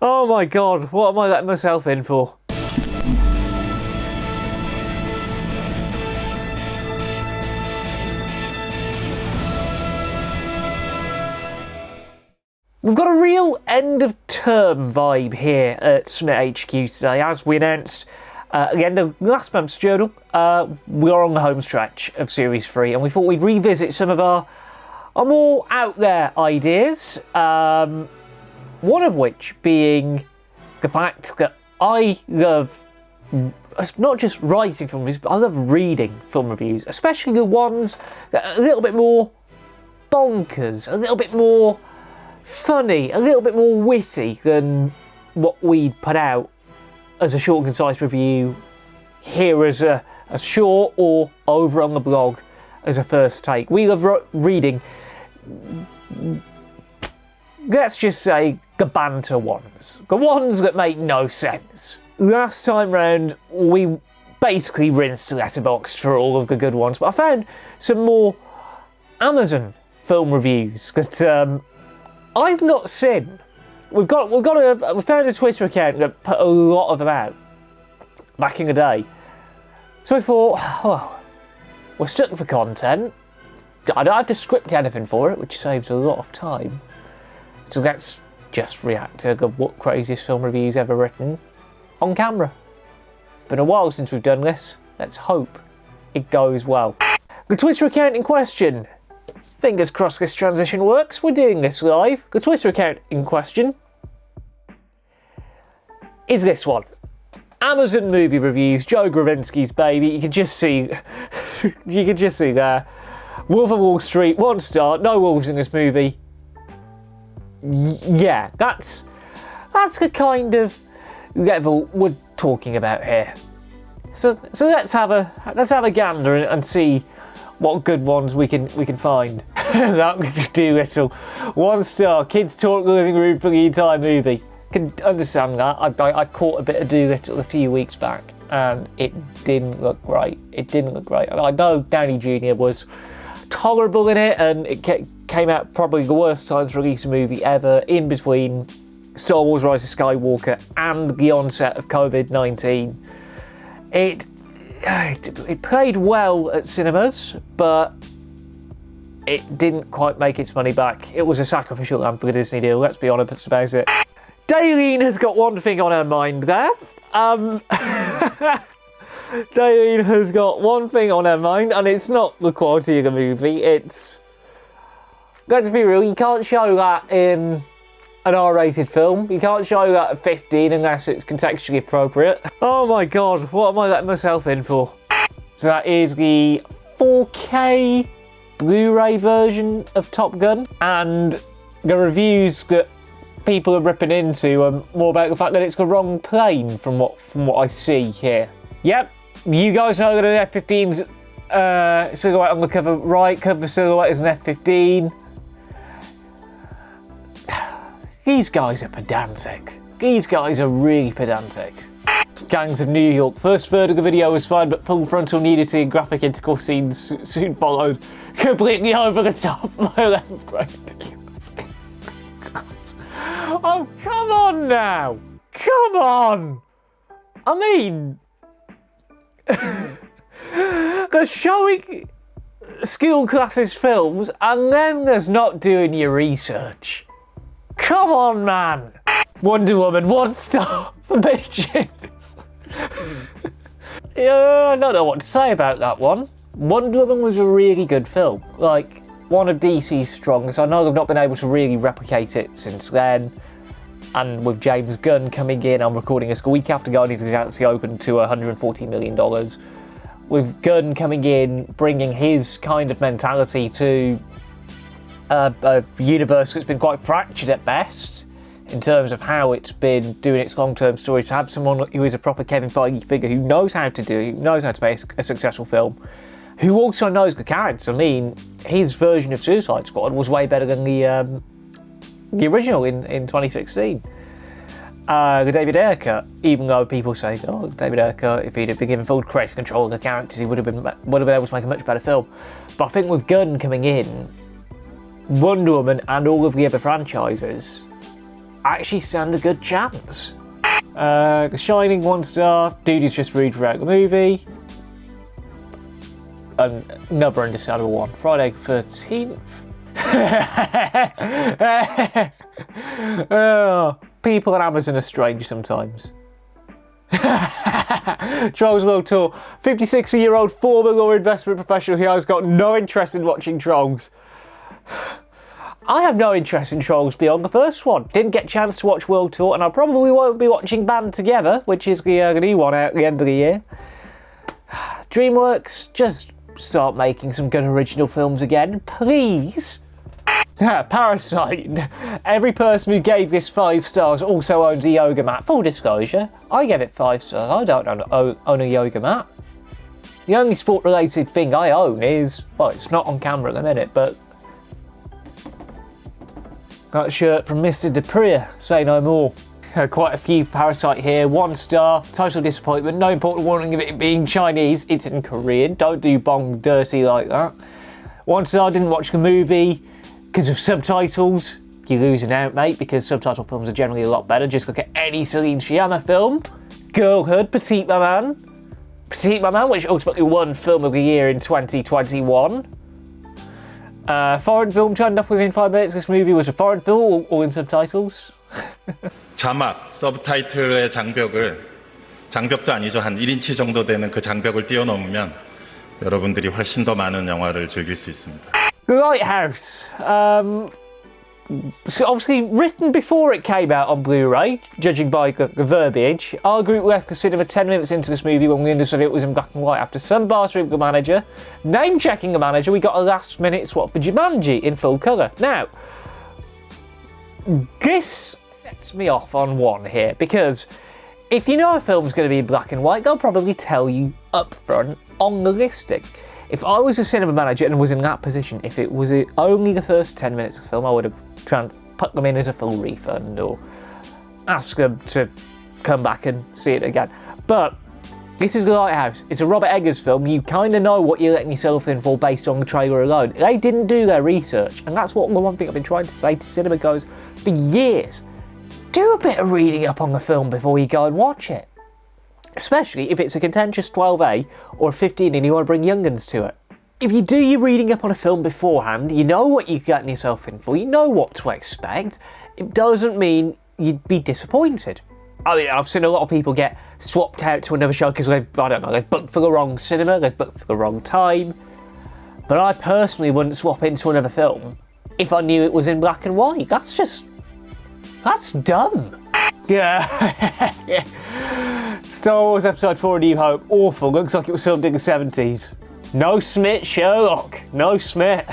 Oh my god, what am I letting myself in for? We've got a real end-of-term vibe here at SMIT HQ today. As we announced at the end of last month's journal, we are on the home stretch of Series 3, and we thought we'd revisit some of our more out-there ideas, one of which being the fact that I love not just writing film reviews, but I love reading film reviews, especially the ones that are a little bit more bonkers, a little bit more funny, a little bit more witty than what we put out as a short and concise review here as a short or over on the blog as a first take. We love reading, let's just say, the banter ones. The ones that make no sense. Last time round, we basically rinsed Letterboxd for all of the good ones, but I found some more Amazon film reviews that I've not seen. We found a Twitter account that put a lot of them out back in the day. So we thought, well, we're stuck for content. I don't have to script anything for it, which saves a lot of time. So let's just react to the what craziest film reviews ever written on camera. It's been a while since we've done this. Let's hope it goes well. The Twitter account in question. Fingers crossed this transition works. We're doing this live. The Twitter account in question is this one. Amazon movie reviews, Joe Gravinsky's baby. You can just see, there. Wolf of Wall Street, 1 star. No wolves in this movie. Yeah, that's the kind of level we're talking about here. So let's have a gander and see what good ones we can find. That Doolittle, 1 star. Kids talk the living room for the entire movie. Can understand that. I caught a bit of Doolittle a few weeks back, and it didn't look great. I know Downey Jr. was tolerable in it, and it came out probably the worst time to release a movie ever, in between Star Wars: Rise of Skywalker and the onset of COVID-19. It played well at cinemas, but it didn't quite make its money back. It was a sacrificial lamb for the Disney deal, let's be honest about it. Daleen has got one thing on her mind there. Daleen has got one thing on her mind, and it's not the quality of the movie, it's... Let's be real, you can't show that in an R-rated film. You can't show that at 15 unless it's contextually appropriate. Oh my god, what am I letting myself in for? So that is the 4K Blu-ray version of Top Gun, and the reviews that people are ripping into are more about the fact that it's the wrong plane from what I see here. Yep, you guys know that an F-15's silhouette on the cover right, cover silhouette is an F-15. These guys are pedantic. These guys are really pedantic. Gangs of New York. First third of the video was fine, but full frontal nudity and graphic intercourse scenes soon followed. Completely over the top. My 11th grade. Oh, come on now. Come on. I mean... they're showing school classes films, and then there's not doing your research. Come on, man! Wonder Woman, 1 star for bitches. Yeah, I don't know what to say about that one. Wonder Woman was a really good film. Like, one of DC's strongest. I know they've not been able to really replicate it since then. And with James Gunn coming in, I'm recording this a week after Guardians of the Galaxy opened to $140 million. With Gunn coming in, bringing his kind of mentality to a universe that's been quite fractured at best in terms of how it's been doing its long-term story, to have someone who is a proper Kevin Feige figure, who knows how to make a successful film, who also knows the characters. I mean, his version of Suicide Squad was way better than the original in 2016. The David Ayer cut, even though people say, oh, David Ayer cut, if he'd have been given full creative control of the characters, he would have been able to make a much better film. But I think with Gunn coming in, Wonder Woman and all of the other franchises actually stand a good chance. The Shining, 1 star. Dude just read throughout the movie. Another understandable one. Friday the 13th. Oh, people on Amazon are strange sometimes. Trolls World Tour. 56-year-old former law investment professional who has got no interest in watching Trolls. I have no interest in Trolls beyond the first one. Didn't get a chance to watch World Tour, and I probably won't be watching Band Together, which is the new one out at the end of the year. DreamWorks, just start making some good original films again, please. Parasite. Every person who gave this 5 stars also owns a yoga mat. Full disclosure, I gave it 5 stars. I don't own a yoga mat. The only sport-related thing I own is, well, it's not on camera at the minute, but got a shirt from Mr. Dupree, say no more. Quite a few Parasite here. 1 star, total disappointment. No important warning of it being Chinese. It's in Korean. Don't do bong dirty like that. 1 star, didn't watch the movie because of subtitles. You're losing out, mate, because subtitle films are generally a lot better. Just look at any Celine Sciamma film. Girlhood, Petite Maman. Petite Maman, which ultimately won Film of the Year in 2021. Foreign film turned off within 5 minutes. This movie was a foreign film, all in subtitles. 자막, 서브타이틀의 장벽도 아니죠. 한 1인치 정도 되는 그 장벽을 뛰어넘으면 여러분들이 훨씬 더 많은 영화를 즐길 수 있습니다. The Lighthouse. So obviously written before it came out on Blu-ray, judging by the verbiage. Our group left the cinema 10 minutes into this movie when we understood it was in black and white. After some bartering the manager, name-checking the manager, we got a last-minute swap for Jumanji in full colour. Now, this sets me off on one here, because if you know a film's going to be in black and white, they'll probably tell you up front on the listing. If I was a cinema manager and was in that position, if it was only the first 10 minutes of the film, I would have tried to put them in as a full refund or ask them to come back and see it again. But this is The Lighthouse. It's a Robert Eggers film. You kind of know what you're letting yourself in for based on the trailer alone. They didn't do their research, and that's the one thing I've been trying to say to cinema goers for years. Do a bit of reading up on the film before you go and watch it. Especially if it's a contentious 12A or 15 and you want to bring young'uns to it. If you do your reading up on a film beforehand, you know what you're getting yourself in for, you know what to expect, it doesn't mean you'd be disappointed. I mean, I've seen a lot of people get swapped out to another show because they've booked for the wrong cinema, they've booked for the wrong time. But I personally wouldn't swap into another film if I knew it was in black and white. That's dumb. Yeah. Yeah. Star Wars Episode 4: A New Hope, awful. Looks like it was filmed in the 70s. No Smit, Sherlock. No Smit.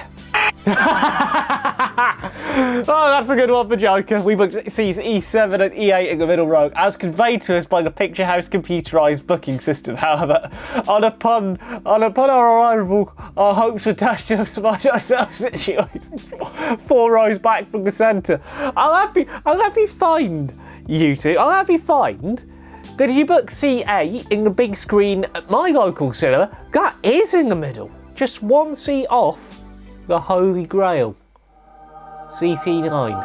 Oh, that's a good one for Joker. We booked seats E7 and E8 in the middle row, as conveyed to us by the Picture House computerised booking system. However, upon our arrival, our hopes were dashed to find ourselves situated 4 rows back from the centre. I'll have you find, you two, I'll have you find that if you book C8 in the big screen at my local cinema, that is in the middle. Just 1 seat off the Holy Grail. CT9.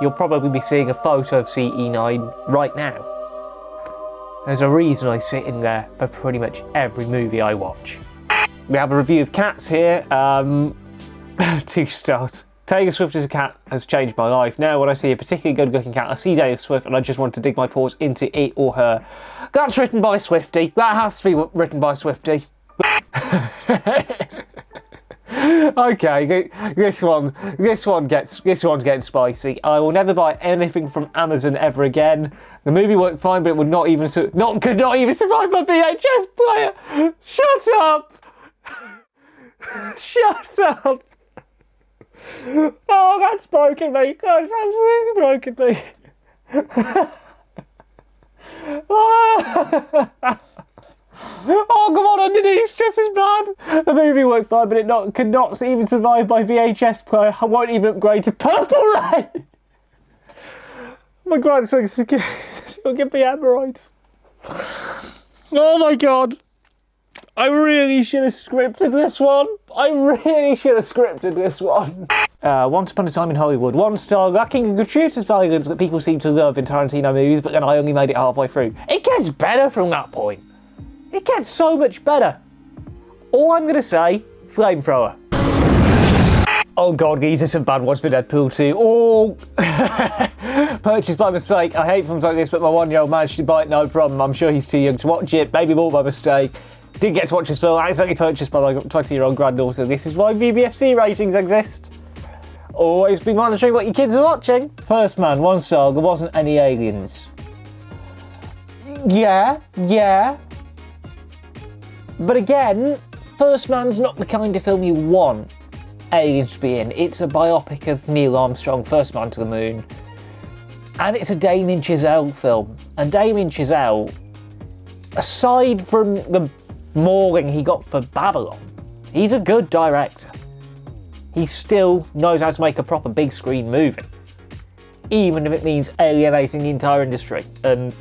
You'll probably be seeing a photo of CE9 right now. There's a reason I sit in there for pretty much every movie I watch. We have a review of Cats here. 2 stars. Taylor Swift as a cat has changed my life. Now when I see a particularly good looking cat, I see Taylor Swift and I just want to dig my paws into it or her. That's written by Swiftie. That has to be written by Swiftie. Okay, this one's getting spicy. I will never buy anything from Amazon ever again. The movie worked fine, but it would could not even survive my VHS player. Shut up! Shut up! Oh, that's broken me. That's absolutely broken me. Oh, come on, underneath, just as bad. The movie worked fine, but it could not even survive my VHS player. I won't even upgrade to Purple Rain. My grandson's he'll give me hemorrhoids. Oh my god. I really should have scripted this one. Once Upon a Time in Hollywood. 1 star, lacking a gratuitous violence that people seem to love in Tarantino movies, but then I only made it halfway through. It gets better from that point. It gets so much better. All I'm going to say, flamethrower. Oh god, these are some bad ones for Deadpool 2. Oh, purchased by mistake. I hate films like this, but my 1-year-old managed to buy it, no problem. I'm sure he's too young to watch it. Maybe more by mistake. Didn't get to watch this film. Accidentally purchased by my 20-year-old granddaughter. This is why BBFC ratings exist. Always be monitoring what your kids are watching. First Man, 1 star. There wasn't any aliens. Yeah. But again, First Man's not the kind of film you want aliens to be in. It's a biopic of Neil Armstrong, First Man to the Moon. And it's a Damien Chazelle film. And Damien Chazelle, aside from the mauling he got for Babylon, he's a good director. He still knows how to make a proper big screen movie. Even if it means alienating the entire industry and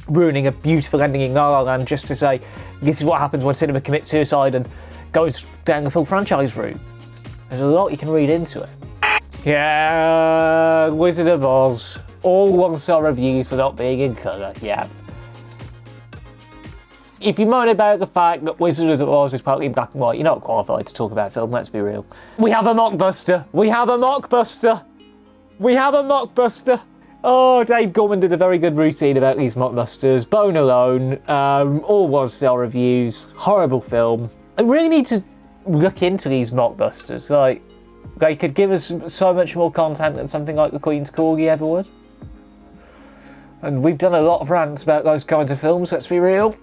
ruining a beautiful ending in La La Land just to say, this is what happens when cinema commits suicide and goes down the full franchise route. There's a lot you can read into it. Yeah, Wizard of Oz. All 1-star reviews for not being in colour, yeah. If you moan about the fact that Wizard of Oz is partly in black and white, you're not qualified to talk about film, let's be real. We have a mockbuster! We have a mockbuster! We have a mockbuster! Oh, Dave Gorman did a very good routine about these mockbusters. Bone Alone, all 1-star reviews, horrible film. I really need to look into these mockbusters. Like, they could give us so much more content than something like The Queen's Corgi ever would. And we've done a lot of rants about those kinds of films, let's be real.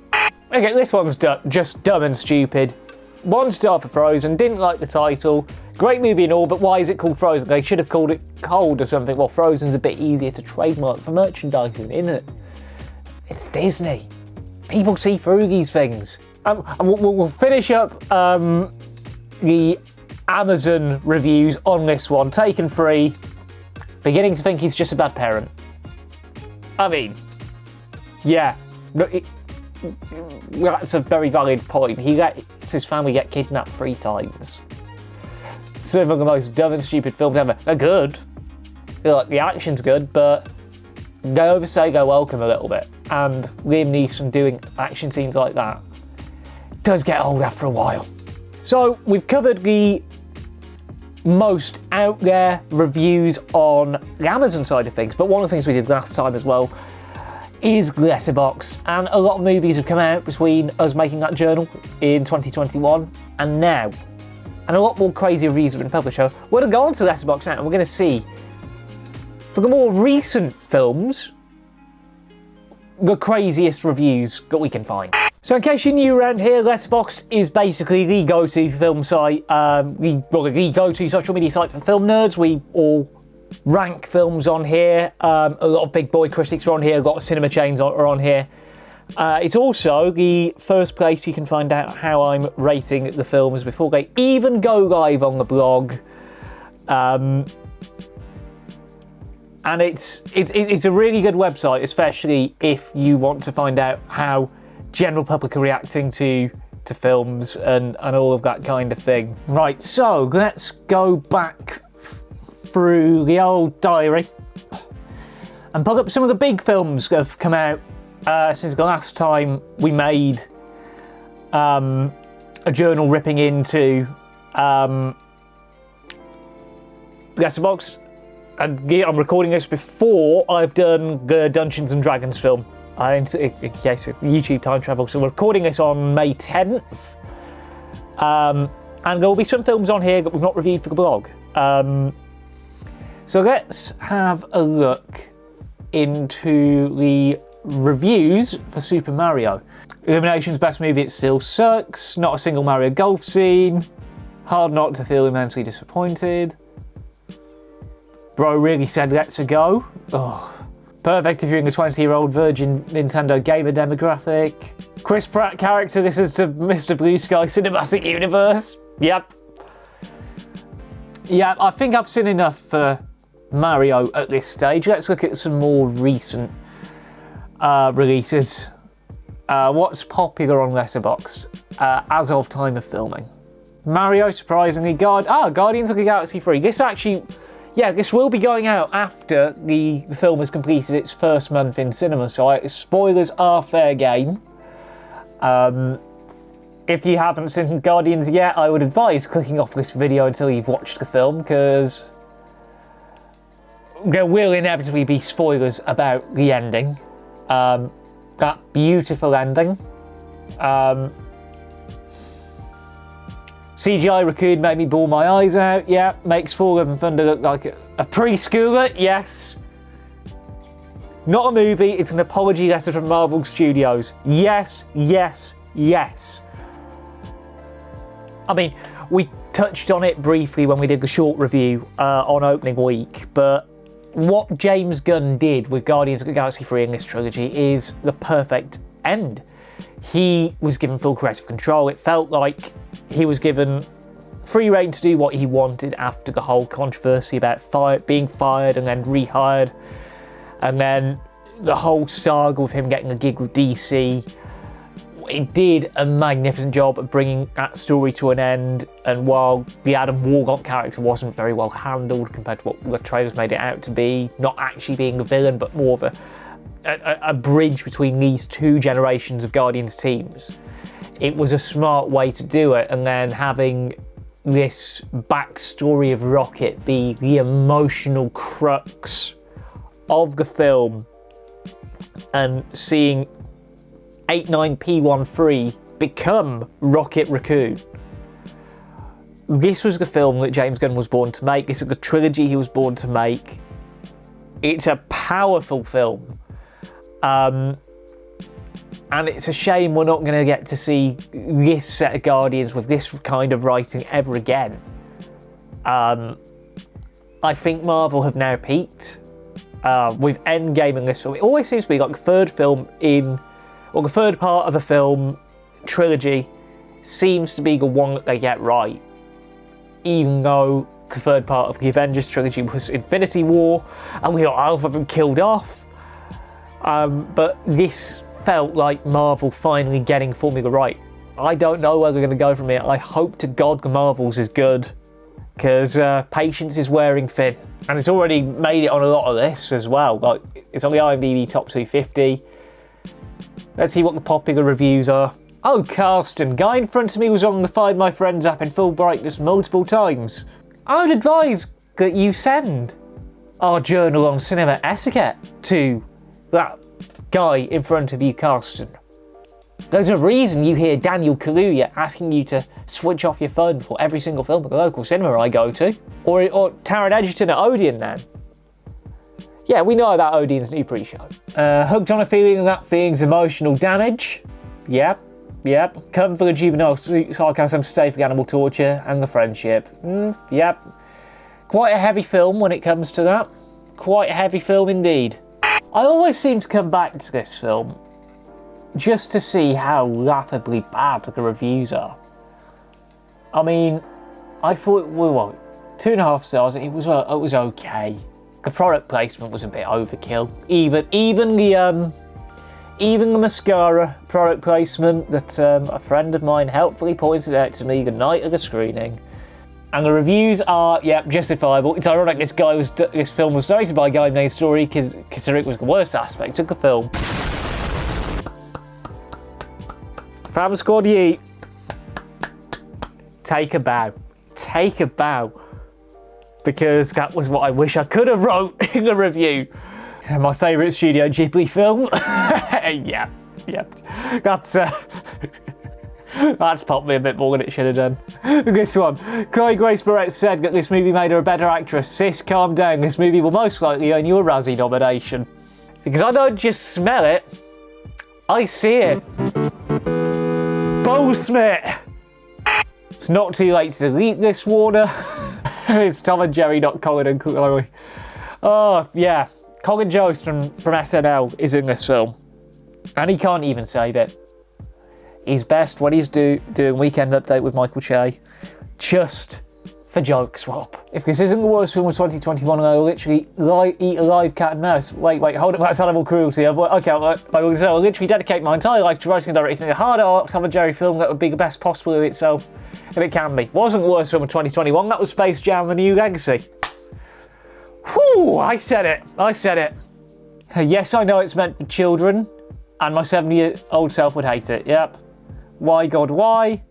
Okay, this one's just dumb and stupid. 1 star for Frozen, didn't like the title. Great movie and all, but why is it called Frozen? They should have called it Cold or something. Well, Frozen's a bit easier to trademark for merchandising, isn't it? It's Disney. People see through these things. We'll finish up the Amazon reviews on this one. Taken Free, beginning to think he's just a bad parent. I mean, yeah, that's a very valid point. He lets his family get kidnapped 3 times. Some of the most dumb and stupid films ever. They're good. Like, the action's good, but they overstay their welcome a little bit. And Liam Neeson doing action scenes like that does get old after a while. So we've covered the most out there reviews on the Amazon side of things, but one of the things we did last time as well is Letterboxd, and a lot of movies have come out between us making that journal in 2021 and now. And a lot more crazy reviews have been published. So we're going to go on to Letterboxd now and we're going to see, for the more recent films, the craziest reviews that we can find. So in case you're new around here, Letterboxd is basically the go-to film site, the go-to social media site for film nerds. We all rank films on here. A lot of big boy critics are on here, a lot of cinema chains are on here. It's also the first place you can find out how I'm rating the films before they even go live on the blog. And it's a really good website, especially if you want to find out how general public are reacting to films and all of that kind of thing. Right, so let's go back through the old diary and pull up some of the big films that have come out since the last time we made a journal ripping into Letterboxd. And I'm recording this before I've done the Dungeons and Dragons film. In case of YouTube time travel, so we're recording this on May 10th. And there will be some films on here that we've not reviewed for the blog. So let's have a look into the reviews for Super Mario. Illumination's best movie, it still sucks. Not a single Mario golf scene. Hard not to feel immensely disappointed. Bro really said let's a go. Oh. Perfect if you're in the 20-year-old virgin Nintendo gamer demographic. Chris Pratt character listens to Mr. Blue Sky Cinematic Universe. Yep. Yeah, I think I've seen enough for Mario at this stage. Let's look at some more recent releases. What's popular on Letterboxd as of time of filming? Mario, surprisingly. Guardians of the Galaxy 3. This actually, yeah, this will be going out after the film has completed its first month in cinema, so spoilers are fair game. If you haven't seen Guardians yet, I would advise clicking off this video until you've watched the film, because there will inevitably be spoilers about the ending. That beautiful ending. CGI Raccoon made me bawl my eyes out, yeah. Makes Thor Love and Thunder look like a preschooler, yes. Not a movie, it's an apology letter from Marvel Studios. Yes, yes, yes. I mean, we touched on it briefly when we did the short review on opening week, but what James Gunn did with Guardians of the Galaxy 3 in this trilogy is the perfect end. He was given full creative control. It felt like he was given free rein to do what he wanted after the whole controversy about being fired and then rehired, and then the whole saga of him getting a gig with DC. It did a magnificent job of bringing that story to an end, and while the Adam Warlock character wasn't very well handled compared to what the trailers made it out to be, not actually being a villain but more of a bridge between these two generations of Guardians teams, it was a smart way to do it. And then having this backstory of Rocket be the emotional crux of the film, and seeing 89P13 become Rocket Raccoon. This was the film that James Gunn was born to make. This is the trilogy he was born to make. It's a powerful film. And it's a shame we're not going to get to see this set of Guardians with this kind of writing ever again. I think Marvel have now peaked. With Endgame and this film, it always seems to be like the third film the third part of a film trilogy seems to be the one that they get right. Even though the third part of the Avengers trilogy was Infinity War, and we got half of them killed off. But this felt like Marvel finally getting formula right. I don't know where they're going to go from here. I hope to God the Marvels is good, because patience is wearing thin. And it's already made it on a lot of lists as well. Like, it's on the IMDb top 250. Let's see what the popular reviews are. Oh, Carsten, guy in front of me was on the Find My Friends app in full brightness multiple times. I would advise that you send our journal on cinema etiquette to that guy in front of you, Carsten. There's a reason you hear Daniel Kaluuya asking you to switch off your phone for every single film at the local cinema I go to. Or Taron Egerton at Odeon now. Yeah, we know about Odeon's new pre-show. Hooked on a feeling, and that feeling's emotional damage. Yep. Come for the juvenile sarcasm, stay for the animal torture and the friendship. Yep. Quite a heavy film when it comes to that. Quite a heavy film indeed. I always seem to come back to this film just to see how laughably bad the reviews are. I mean, I thought, well, 2.5 stars, it was okay. The product placement was a bit overkill. Even the mascara product placement that a friend of mine helpfully pointed out to me the night of the screening. And the reviews are, justifiable. It's ironic this film was directed by a guy named Story, considering it was the worst aspect of the film. Fam Squad Yeet. Take a bow. Take a bow. Because that was what I wish I could have wrote in the review. My favourite Studio Ghibli film. yeah. That's popped me a bit more than it should have done. This one. Chloe Grace Moretz said that this movie made her a better actress. Sis, calm down. This movie will most likely earn you a Razzie nomination. Because I don't just smell it, I see it. Bullsmit! It's not too late to delete this, Warner. It's Tom and Jerry, not Colin and Chloe. Oh, yeah. Colin Jost from SNL is in this film. And he can't even save it. He's best when he's doing Weekend Update with Michael Che. Just for joke swap. If this isn't the worst film of 2021, I'll literally eat a live cat and mouse. Wait, hold up, that's animal cruelty. Okay, I'll literally dedicate my entire life to writing and directing a hard art Tom and Jerry film that would be the best possible of itself, if it can be. Wasn't the worst film of 2021, that was Space Jam: A New Legacy. Whew, I said it. Yes, I know it's meant for children, and my 7-year-old self would hate it, yep. Why, God, why?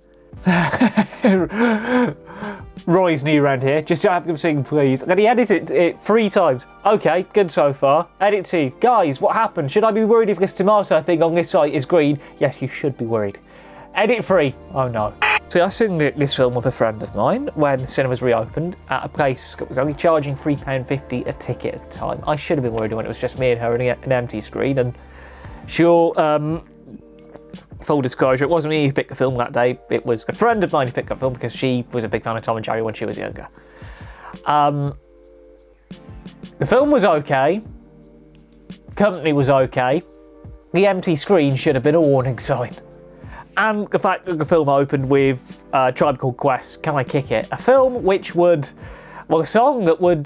Roy's new around here. Just have him sing, please. Then he edited it 3 times. Okay, good so far. Edit 2. Guys, what happened? Should I be worried if this tomato thing on this site is green? Yes, you should be worried. Edit 3. Oh no. See, I seen this film with a friend of mine when the cinemas reopened at a place that was only charging £3.50 a ticket at the time. I should have been worried when it was just me and her and an empty screen. And sure, full disclosure, it wasn't me who picked the film that day. It was a friend of mine who picked up the film because she was a big fan of Tom and Jerry when she was younger. The film was okay. Company was okay. The empty screen should have been a warning sign. And the fact that the film opened with Tribe Called Quest, Can I Kick It? A film which would, well, a song that would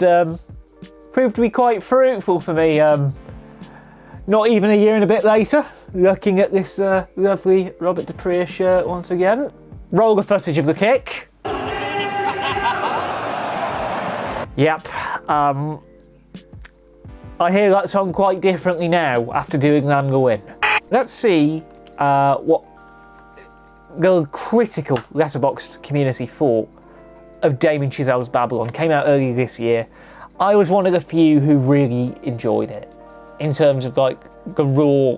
prove to be quite fruitful for me. Not even a year and a bit later, looking at this lovely Robert Dupree shirt once again. Roll the footage of the kick. Yep. I hear that song quite differently now after doing Land the Win. Let's see what the critical Letterboxd community thought of Damien Chazelle's Babylon. Came out earlier this year. I was one of the few who really enjoyed it in terms of like the raw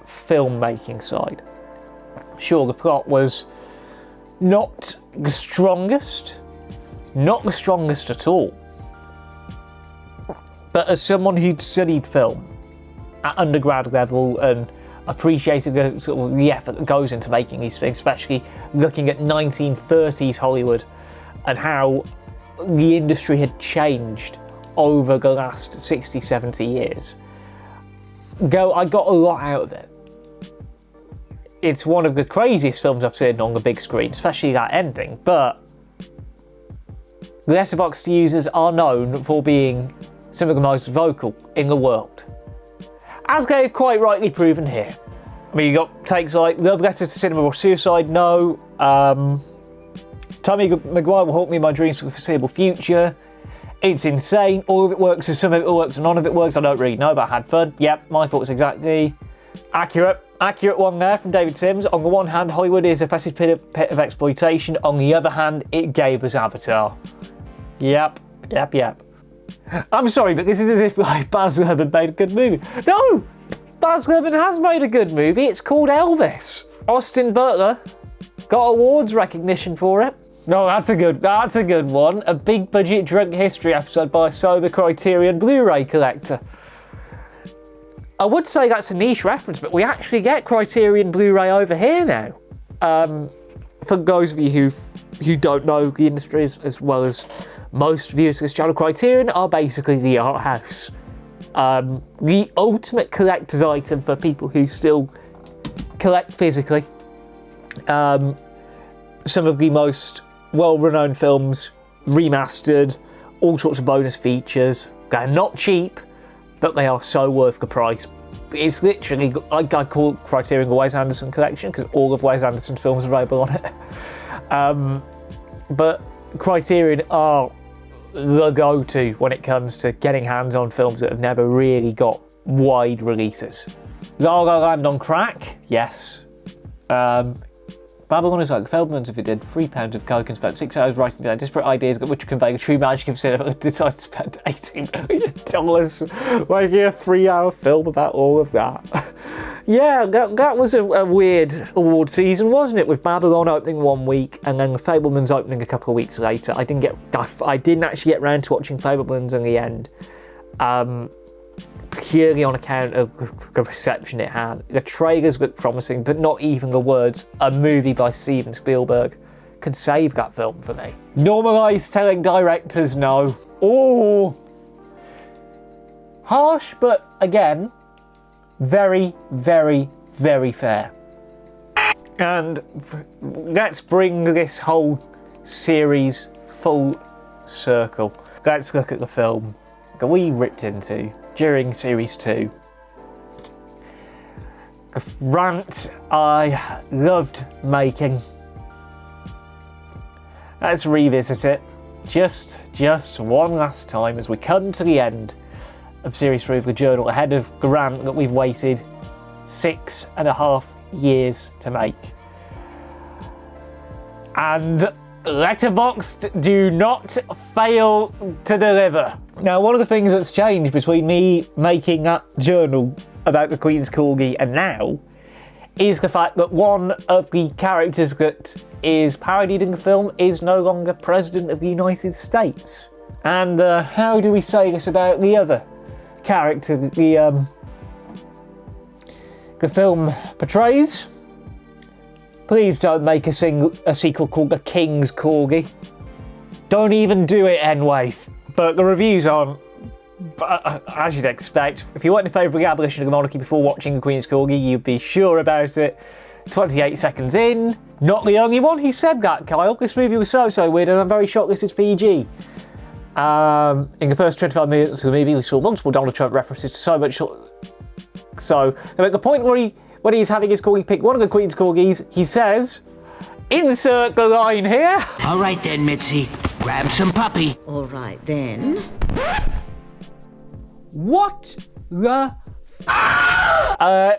filmmaking side. Sure, the plot was not the strongest at all. But as someone who'd studied film at undergrad level and appreciated the sort of the effort that goes into making these things, especially looking at 1930s Hollywood and how the industry had changed over the last 60, 70 years. I got a lot out of it. It's one of the craziest films I've seen on the big screen, especially that ending, but the Letterboxd users are known for being some of the most vocal in the world. As they've quite rightly proven here. I mean, you got takes like Love Letters to Cinema or Suicide, no. Tommy Maguire will haunt me in my dreams for the foreseeable future. It's insane. All of it works, and some of it works, and none of it works. I don't really know, but I had fun. Yep, my thoughts exactly. Accurate one there from David Sims. On the one hand, Hollywood is a festive pit of exploitation. On the other hand, it gave us Avatar. Yep. I'm sorry, but this is as if like Baz Luhrmann made a good movie. No! Baz Luhrmann has made a good movie. It's called Elvis. Austin Butler got awards recognition for it. No, that's a good one. A big budget drunk history episode by a sober Criterion Blu-ray collector. I would say that's a niche reference, but we actually get Criterion Blu-ray over here now. For those of you who don't know the industry as well as most viewers of this channel, Criterion are basically the art house. The ultimate collector's item for people who still collect physically. Some of the most well-renowned films, remastered, all sorts of bonus features. They're not cheap, but they are so worth the price. It's literally, I call Criterion the Wes Anderson collection because all of Wes Anderson's films are available on it. But Criterion are the go-to when it comes to getting hands on films that have never really got wide releases. La La Land on crack? Yes. Babylon is like the Feldmans if it did £3 of coke and spent 6 hours writing down disparate ideas which convey the true magic of cinema and decided to spend $18 million making a 3-hour film about all of that. Yeah, that was a weird award season, wasn't it? With Babylon opening 1 week and then the Fabelmans opening a couple of weeks later. I didn't actually get round to watching Fabelmans in the end. Purely on account of the reception it had. The trailers looked promising, but not even the words "a movie by Steven Spielberg" could save that film for me. Normalise telling directors no. Oh, harsh, but again, very, very, very fair. And let's bring this whole series full circle. Let's look at the film that we ripped into during Series 2. The rant I loved making. Let's revisit it just one last time as we come to the end of Series 3 of the Journal, ahead of the rant that we've waited 6.5 years to make. And Letterboxd do not fail to deliver. Now, one of the things that's changed between me making that journal about the Queen's Corgi and now is the fact that one of the characters that is parodied in the film is no longer President of the United States. And how do we say this about the other character that the film portrays? Please don't make a sequel called The King's Corgi. Don't even do it, Enwave. But the reviews aren't, as you'd expect. If you weren't in favour of the abolition of the monarchy before watching The Queen's Corgi, you'd be sure about it. 28 seconds in. Not the only one who said that, Kyle. This movie was so weird, and I'm very shocked this is PG. In the first 25 minutes of the movie, we saw multiple Donald Trump references to so much. So, at the point where when he's having his corgi pick one of the Queen's Corgis, he says, insert the line here. All right then, Mitzi. Grab some puppy. All right then. What the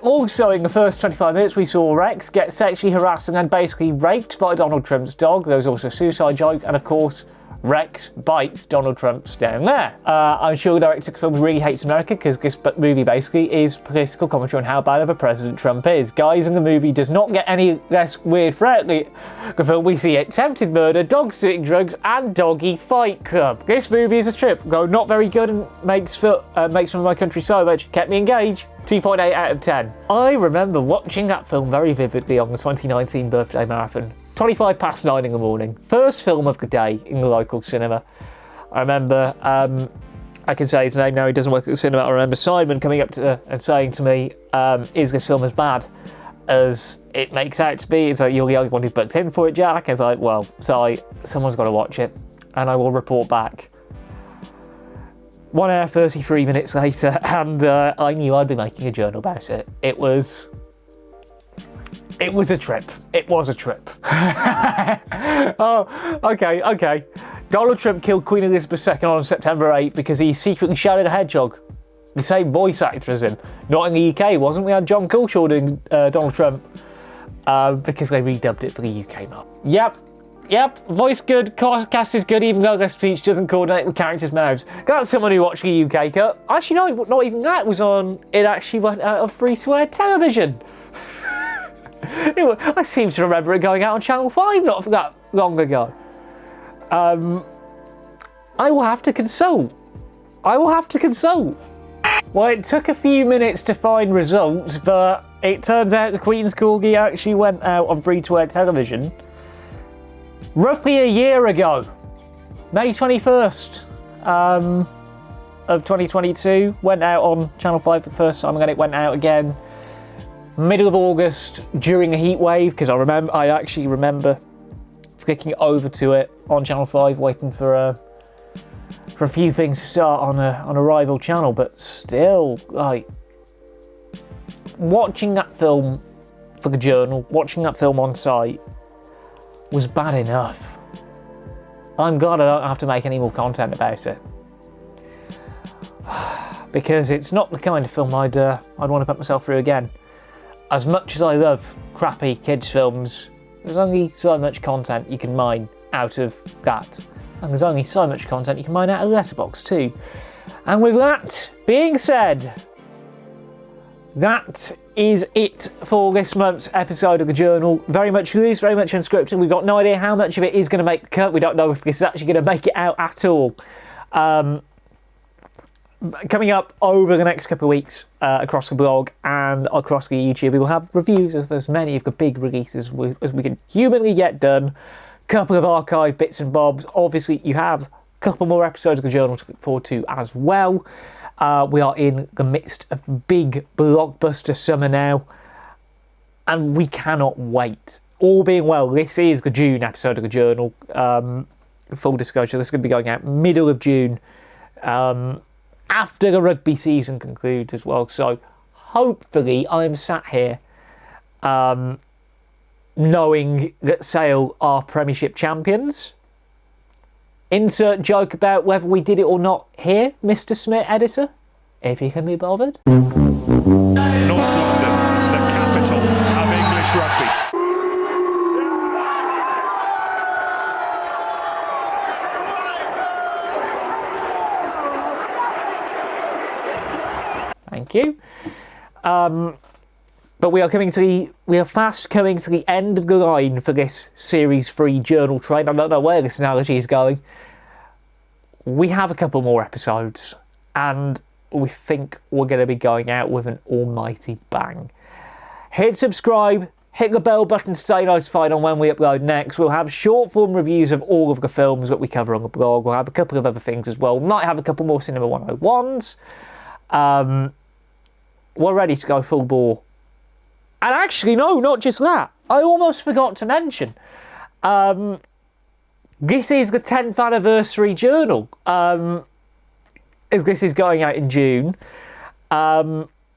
also, in the first 25 minutes, we saw Rex get sexually harassed and then basically raped by Donald Trump's dog. There was also a suicide joke, and of course, Rex bites Donald Trump's down there. I'm sure the director of the film really hates America because this movie basically is political commentary on how bad of a president Trump is. Guys, in the movie does not get any less weird throughout the film. We see attempted murder, dogs doing drugs, and doggy fight club. This movie is a trip, though not very good and makes fun of my country so much. Kept me engaged. 2.8 out of 10. I remember watching that film very vividly on the 2019 birthday marathon. 25 past 9 in the morning. First film of the day in the local cinema. I remember, I can say his name now, he doesn't work at the cinema. I remember Simon coming up to and saying to me, is this film as bad as it makes out to be? It's like, you're the only one who booked in for it, Jack. I was like, well, sorry, someone's got to watch it, and I will report back. 1 hour 33 minutes later, and I knew I'd be making a journal about it. It was a trip. It was a trip. Oh, okay. Donald Trump killed Queen Elizabeth II on September 8th because he secretly shadowed a hedgehog. The same voice actor as him. Not in the UK, wasn't. We had John Culshaw doing Donald Trump because they redubbed it for the UK mob. Yep, voice good, cast is good, even though their speech doesn't coordinate with characters' mouths. That's someone who watched the UK cut. Actually, no, not even that. It actually went out on free-to-air television. I seem to remember it going out on Channel 5 not that long ago. I will have to consult. Well, it took a few minutes to find results, but it turns out the Queen's Corgi actually went out on free-to-air television roughly a year ago. May 21st of 2022, went out on Channel 5 for the first time, and then it went out again middle of August during a heat wave, because I actually remember flicking over to it on Channel 5, waiting for a few things to start on a rival channel, but still, like, watching that film for the journal, watching that film on site was bad enough. I'm glad I don't have to make any more content about it, because it's not the kind of film I'd want to put myself through again. As much as I love crappy kids films, there's only so much content you can mine out of that. And there's only so much content you can mine out of Letterboxd too. And with that being said, that is it for this month's episode of The Journal. Very much loose, very much unscripted. We've got no idea how much of it is going to make the cut. We don't know if this is actually going to make it out at all. Coming up over the next couple of weeks across the blog and across the YouTube, we will have reviews of as many of the big releases as we can humanly get done. Couple of archive bits and bobs. Obviously, you have a couple more episodes of The Journal to look forward to as well. We are in the midst of big blockbuster summer now, and we cannot wait. All being well, this is the June episode of The Journal. full disclosure, this is going to be going out middle of June, after the rugby season concludes as well. So hopefully I'm sat here knowing that Sale are Premiership champions. Insert joke about whether we did it or not here, Mr. Smit editor, if you can be bothered. North London, the capital of English rugby. Thank you. But we are fast coming to the end of the line for this Series 3 journal train. I don't know where this analogy is going. We have a couple more episodes, and we think we're going to be going out with an almighty bang. Hit subscribe, hit the bell button to stay notified on when we upload next. We'll have short form reviews of all of the films that we cover on the blog. We'll have a couple of other things as well. We might have a couple more Cinema 101s. We're ready to go full bore. And actually, no, not just that. I almost forgot to mention. This is the 10th anniversary journal. As this is going out in June.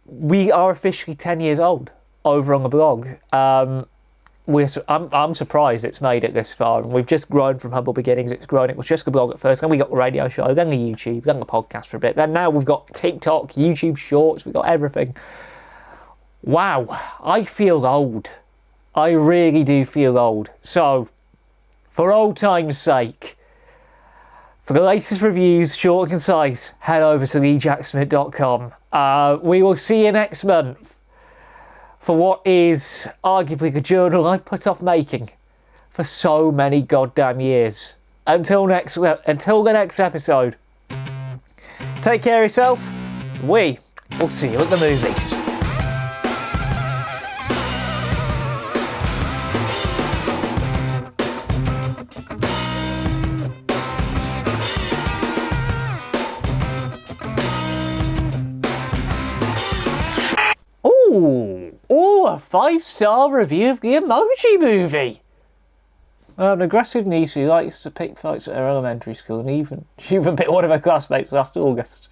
We are officially 10 years old over on the blog. I'm surprised it's made it this far. And we've just grown from humble beginnings. It was just the blog at first. Then we got the radio show, then the YouTube, then the podcast for a bit. Then now we've got TikTok, YouTube Shorts, we've got everything. Wow, I feel old. I really do feel old. So, for old time's sake, for the latest reviews, short and concise, head over to TheJackSmit.com. We will see you next month for what is arguably the journal I've put off making for so many goddamn years. Until the next episode, take care of yourself. We will see you at the movies. Ooh, a 5-star review of the Emoji Movie. An aggressive niece who likes to pick fights at her elementary school and even bit one of her classmates last August.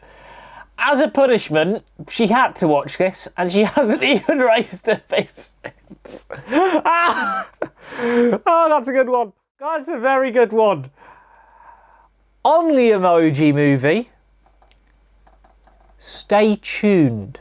As a punishment, she had to watch this, and she hasn't even raised her fist since. Oh, that's a good one. That's a very good one. On the Emoji Movie, stay tuned.